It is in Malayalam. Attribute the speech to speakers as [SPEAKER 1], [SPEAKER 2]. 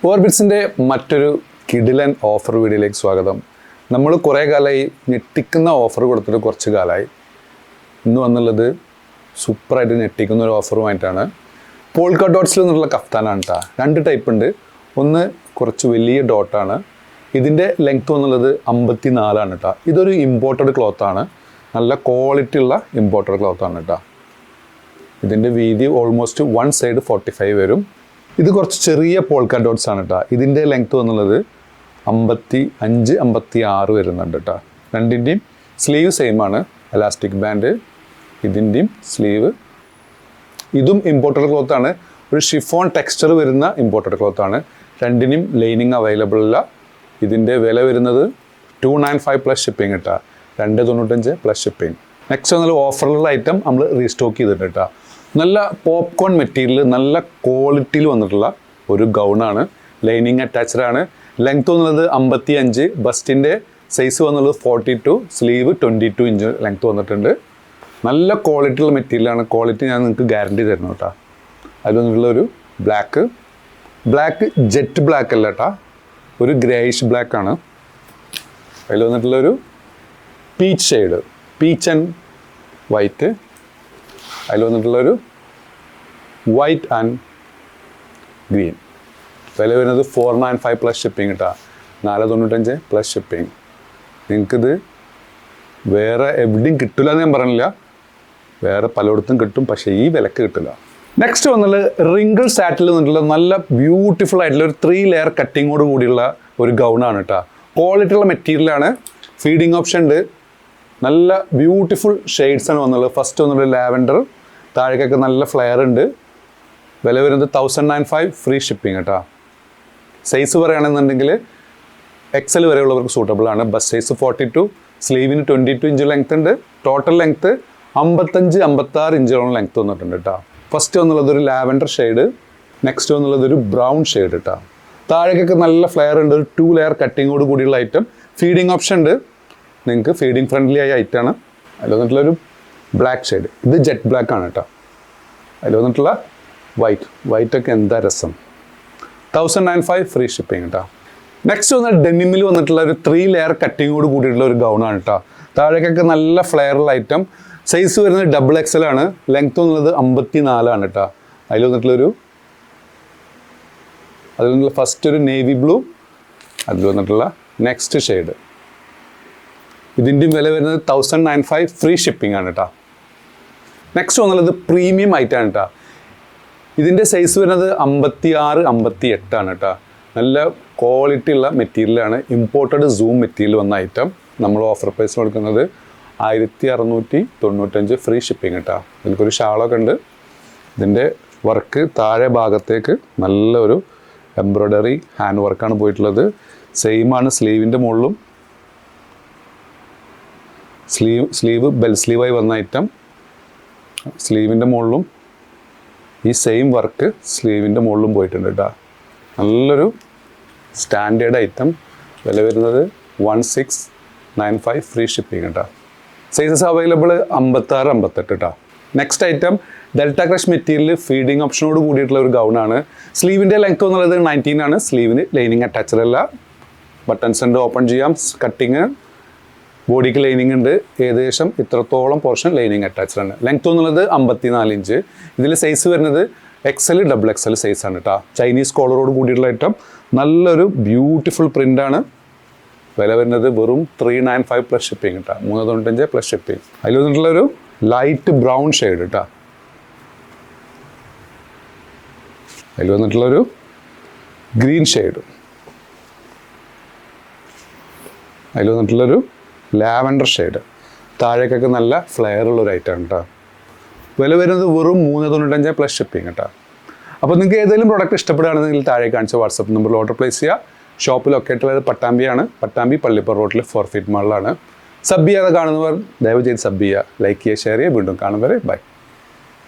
[SPEAKER 1] ഓർബിറ്റ്സിൻ്റെ മറ്റൊരു കിടിലൻ ഓഫർ വീഡിയോയിലേക്ക് സ്വാഗതം. നമ്മൾ കുറേ കാലമായി ഞെട്ടിക്കുന്ന ഓഫർ കൊടുത്തിട്ട് കുറച്ച് കാലമായി. ഇന്ന് വന്നുള്ളത് സൂപ്പറായിട്ട് ഞെട്ടിക്കുന്ന ഒരു ഓഫറുമായിട്ടാണ്. പോൾക്ക ഡോട്ട്സിൽ നിന്നുള്ള കഫ്താനാണ് കേട്ടോ. 2 ടൈപ്പ് ഉണ്ട്. ഒന്ന് കുറച്ച് വലിയ ഡോട്ടാണ്. ഇതിൻ്റെ ലെങ്ത് വന്നുള്ളത് 54 കേട്ടോ. ഇതൊരു ഇമ്പോർട്ടഡ് ക്ലോത്താണ്. നല്ല ക്വാളിറ്റി ഉള്ള ഇമ്പോർട്ടഡ് ക്ലോത്താണ് കേട്ടോ. ഇതിൻ്റെ വീതി ഓൾമോസ്റ്റ് 1 സൈഡ് 45 വരും. ഇത് കുറച്ച് ചെറിയ പോൾക്ക ഡോട്ട്സ് ആണ് കേട്ടോ. ഇതിൻ്റെ ലെങ്ത് വന്നുള്ളത് 55, 56 വരുന്നുണ്ട് കേട്ടോ. രണ്ടിൻ്റെയും സ്ലീവ് സെയിം ആണ്. എലാസ്റ്റിക് ബാൻഡ് ഇതിൻ്റെയും സ്ലീവ്. ഇതും ഇമ്പോർട്ടഡ് ക്ലോത്താണ്. ഒരു ഷിഫോൺ ടെക്സ്ചർ വരുന്ന ഇമ്പോർട്ടഡ് ക്ലോത്താണ്. രണ്ടിനും ലൈനിങ് അവൈലബിൾ അല്ല. ഇതിൻ്റെ വില വരുന്നത് 295 പ്ലസ് ഷിപ്പിംഗ് കേട്ടോ. 295 പ്ലസ് ഷിപ്പിംഗ്. നെക്സ്റ്റ് വന്നാൽ ഓഫറിലുള്ള ഐറ്റം നമ്മൾ റീസ്റ്റോക്ക് ചെയ്തിട്ടുണ്ട് കേട്ടോ. നല്ല പോപ്കോൺ മെറ്റീരിയൽ, നല്ല ക്വാളിറ്റിയിൽ വന്നിട്ടുള്ള ഒരു ഗൗണാണ്. ലൈനിങ് അറ്റാച്ച്ഡ് ആണ്. ലെങ്ത് വന്നുള്ളത് 55, ബസ്റ്റിൻ്റെ സൈസ് വന്നുള്ളത് 42, സ്ലീവ് 22 ഇഞ്ച് ലെങ്ത് വന്നിട്ടുണ്ട്. നല്ല ക്വാളിറ്റിയുള്ള മെറ്റീരിയലാണ്. ക്വാളിറ്റി ഞാൻ നിങ്ങൾക്ക് ഗ്യാരണ്ടി തരുന്നു കേട്ടോ. അതിൽ വന്നിട്ടുള്ളൊരു ബ്ലാക്ക് ജെറ്റ് ബ്ലാക്ക് അല്ല കേട്ടോ, ഒരു ഗ്രേയിഷ് ബ്ലാക്കാണ്. അതിൽ വന്നിട്ടുള്ളൊരു peach shade, peach and white. അതിൽ വന്നിട്ടുള്ളൊരു വൈറ്റ് ആൻഡ് ഗ്രീൻ. വില വരുന്നത് 495 പ്ലസ് ഷിപ്പിംഗ് കേട്ടോ. 495 പ്ലസ് ഷിപ്പിംഗ്. നിങ്ങൾക്കിത് വേറെ എവിടെയും കിട്ടില്ല എന്ന് ഞാൻ പറഞ്ഞില്ല. വേറെ പലയിടത്തും കിട്ടും, പക്ഷേ ഈ വിലക്ക് കിട്ടില്ല. നെക്സ്റ്റ് വന്നാൽ റിങ്കിൾ സാറ്റിൽ നിന്നിട്ടുള്ള നല്ല ബ്യൂട്ടിഫുൾ ആയിട്ടുള്ള ഒരു 3 ലെയർ കട്ടിങ്ങോട് കൂടിയുള്ള ഒരു ഗൗണാണ് കേട്ടോ. ക്വാളിറ്റി ഉള്ള മെറ്റീരിയലാണ്. ഫീഡിങ് ഓപ്ഷൻ ഉണ്ട്. നല്ല ബ്യൂട്ടിഫുൾ ഷെയ്ഡ്സാണ് വന്നുള്ളത്. ഫസ്റ്റ് വന്നുള്ള ലാവൻഡർ, താഴേക്കൊക്കെ നല്ല ഫ്ലെയർ ഉണ്ട്. വില വരുന്നത് 1095 ഫ്രീ ഷിപ്പിംഗ് കേട്ടോ. സൈസ് പറയുകയാണെന്നുണ്ടെങ്കിൽ XL വരെയുള്ളവർക്ക് സൂട്ടബിൾ ആണ്. ബസ് സൈസ് 42, സ്ലീവിന് 22 ഇഞ്ച് ലെങ്ത് ഉണ്ട്. ടോട്ടൽ ലെങ്ത് 55, 56 ഇഞ്ചോളം ലെങ്ത് വന്നിട്ടുണ്ട് കേട്ടോ. ഫസ്റ്റ് വന്നുള്ളത് ഒരു ലാവൻഡർ ഷെയ്ഡ്. നെക്സ്റ്റ് വന്നുള്ളത് ഒരു ബ്രൗൺ ഷെയ്ഡ് കേട്ടോ. താഴേക്കൊക്കെ നല്ല ഫ്ലെയർ ഉണ്ട്. ഒരു 2 ലെയർ കട്ടിങ്ങോട് കൂടിയുള്ള ഐറ്റം. ഫീഡിങ് ഓപ്ഷൻ ഉണ്ട്. നിങ്ങൾക്ക് ഫീഡിങ് ഫ്രണ്ട്ലി ആയ ഐറ്റമാണ്. അതിൽ വന്നിട്ടുള്ളൊരു ബ്ലാക്ക് ഷെയ്ഡ്. ഇത് ജെറ്റ് ബ്ലാക്ക് ആണ് കേട്ടോ. അതിൽ വന്നിട്ടുള്ള വൈറ്റൊക്കെ എന്താ രസം. 1095 ഫ്രീ ഷിപ്പിംഗ് കേട്ടോ. നെക്സ്റ്റ് വന്നാൽ ഡെനിമിൽ വന്നിട്ടുള്ള ഒരു 3 ലെയർ കട്ടിങ്ങോട് കൂടിയിട്ടുള്ള ഒരു ഗൗണാണ് കേട്ടോ. താഴേക്കൊക്കെ നല്ല ഫ്ലെയറുള്ള ഐറ്റം. സൈസ് വരുന്നത് XXL ആണ്. ലെങ്ത് വന്നുള്ളത് 54 കേട്ടോ. അതിൽ വന്നിട്ടുള്ള ഫസ്റ്റ് ഒരു നേവി ബ്ലൂ. അതിൽ വന്നിട്ടുള്ള നെക്സ്റ്റ് ഷെയ്ഡ്. ഇതിൻ്റെയും വില വരുന്നത് 1095 ഫ്രീ ഷിപ്പിംഗ് ആണ് കേട്ടോ. നെക്സ്റ്റ് വന്നുള്ളത് പ്രീമിയം ഐറ്റാണ് കേട്ടോ. ഇതിൻ്റെ സൈസ് വരുന്നത് 56, 58 ആണ് കേട്ടോ. നല്ല ക്വാളിറ്റി ഉള്ള മെറ്റീരിയലാണ്. ഇമ്പോർട്ടഡ് സൂം മെറ്റീരിയൽ വന്ന ഐറ്റം. നമ്മൾ ഓഫർ പ്രൈസ് കൊടുക്കുന്നത് 1695 ഫ്രീ ഷിപ്പിംഗ് കേട്ടോ. ഇതിൽക്കൊരു ഷാളൊക്കെ ഉണ്ട്. ഇതിൻ്റെ വർക്ക് താഴെ ഭാഗത്തേക്ക് നല്ലൊരു എംബ്രോയ്ഡറി ഹാൻഡ് വർക്കാണ് പോയിട്ടുള്ളത്. സെയിമാണ് സ്ലീവിൻ്റെ മുകളിലും. സ്ലീവ് ബെൽ സ്ലീവായി വന്ന ഐറ്റം. സ്ലീവിൻ്റെ മുകളിലും ഈ സെയിം വർക്ക് സ്ലീവിൻ്റെ മുകളിലും പോയിട്ടുണ്ട് കേട്ടോ. നല്ലൊരു സ്റ്റാൻഡേർഡ് ഐറ്റം. വില വരുന്നത് 1695 ഫ്രീ ഷിപ്പിംഗ് കേട്ടോ. സൈസസ് അവൈലബിൾ 56, 58 കേട്ടോ. Next item Delta crush material feeding ഓപ്ഷനോട് കൂടിയിട്ടുള്ള ഒരു ഗൗണാണ്. സ്ലീവിൻ്റെ ലെങ്ത് എന്നുള്ളത് 19 ആണ്. സ്ലീവിന് ലൈനിങ് അറ്റാച്ച്ഡ് അല്ല. ബട്ടൺസ് ഉണ്ട്, ഓപ്പൺ ചെയ്യാം. കട്ടിങ്, ബോഡിക്ക് ലൈനിങ് ഉണ്ട്. ഏകദേശം ഇത്രത്തോളം പോർഷൻ ലൈനിങ് അറ്റാച്ച്ഡ് ആണ്. ലെങ്ത് എന്നുള്ളത് 54 ഇഞ്ച്. ഇതിൽ സൈസ് വരുന്നത് XL, XXL സൈസാണ് കേട്ടോ. ചൈനീസ് കോളറോട് കൂടിയിട്ടുള്ള ഐറ്റം. നല്ലൊരു ബ്യൂട്ടിഫുൾ പ്രിൻ്റാണ്. വില വരുന്നത് വെറും 395 പ്ലസ് ഷിപ്പിംഗ് കേട്ടോ. 395 പ്ലസ് ഷിപ്പിംഗ്. അതിൽ വന്നിട്ടുള്ളൊരു ലൈറ്റ് ബ്രൗൺ ഷെയ്ഡ് കേട്ടോ. അതിൽ വന്നിട്ടുള്ളൊരു ഗ്രീൻ ഷെയ്ഡ്. അതിൽ വന്നിട്ടുള്ളൊരു ലാവൻഡർ ഷെയ്ഡ്. താഴേക്കൊക്കെ നല്ല ഫ്ലെയർ ഉള്ളൊരു ഐറ്റം കേട്ടോ. വില വരുന്നത് വെറും 395 പ്ലസ് ഷിപ്പിംഗ് കേട്ടോ. അപ്പോൾ നിങ്ങൾക്ക് ഏതെങ്കിലും പ്രോഡക്റ്റ് ഇഷ്ടപ്പെടുകയാണെന്നെങ്കിൽ താഴെ കാണിച്ച വാട്സപ്പ് നമ്പറിൽ ഓർഡർ പ്ലേസ് ചെയ്യുക. ഷോപ്പ് ലൊക്കേറ്റുള്ളത് പട്ടാമ്പിയാണ്. പട്ടാമ്പി പള്ളിപ്പുറ റോഡിൽ 4 ഫീറ്റ് മാളിലാണ്. സബ് ചെയ്യാതെ കാണുന്നവർ ദയവ് ചെയ്ത് സബ് ചെയ്യുക, ലൈക്ക് ചെയ്യുക, ഷെയർ ചെയ്യുക. വീണ്ടും കാണും വരെ ബൈ.